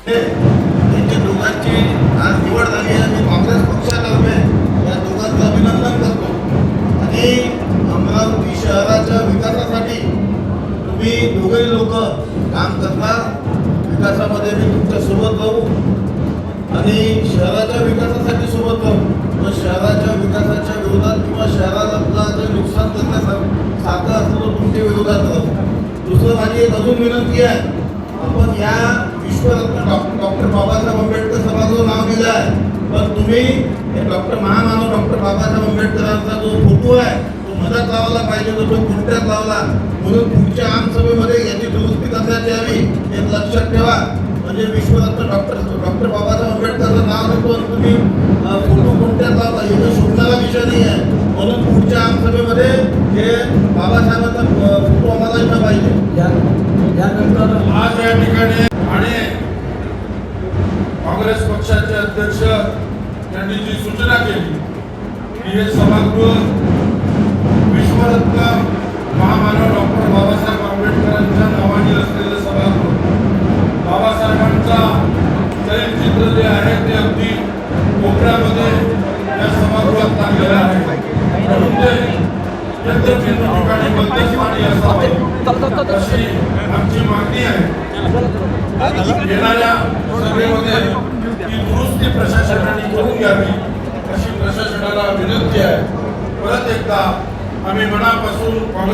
त्यांच्या दोघांची आज निवड झाली आहे. मी काँग्रेस पक्षातर्फे या दोघांचं अभिनंदन करतो आणि अमरावती शहराच्या विकासासाठी तुम्ही दोघेही लोक काम करणार. विकासामध्ये मी तुमच्यासोबत राहू आणि शहराच्या विकासासाठी सोबत राहू. तर शहराच्या विकासाच्या विरोधात किंवा शहराला जर नुकसान करण्यासारखं असलं तर तुमच्या विरोधात राहू. दुसरं माझी एक अजून विनंती आहे, आपण या विश्वरत्न डॉक्टर बाबासाहेब आंबेडकर सभागृह नाव दिलं आहे, पण तुम्ही महामानव डॉक्टर बाबासाहेब आंबेडकरांचा जो फोटो आहे तो मधात लावला पाहिजे, तो कुंट्यात लावला. म्हणून पुढच्या आमसभेमध्ये याची दुरुस्ती करण्यात यावी हे लक्षात ठेवा. म्हणजे विश्वरत्न डॉक्टर बाबासाहेब आंबेडकरचं नाव देतो आणि तुम्ही फोटो कुंट्यात लावला, हे जो शोधणारा विषय नाही आहे. म्हणून पुढच्या आमसभेमध्ये हे बाबासाहेबांचा फोटो आम्हाला येणं पाहिजे. आज या ठिकाणी आणि काँग्रेस पक्षाचे अध्यक्ष यांनी जी सूचना केली की हे सभागृह विश्वरत्न महामानव डॉक्टर बाबासाहेब आंबेडकरांच्या नावाने असलेलं सभागृह, बाबासाहेबांचा चरित्र जे आहे ते अगदी कोपऱ्यामध्ये या सभागृहात लागलेलं आहे. म्हणून ते यद्यपि ठिकाणी बंदस्थानी असावं अशी आमची मागणी आहे. येणाऱ्या सभेमध्ये ही दुरुस्ती प्रशासनाने करून घ्यावी अशी प्रशासनाला विनंती आहे. परत एकदा आम्ही मनापासून काँग्रेस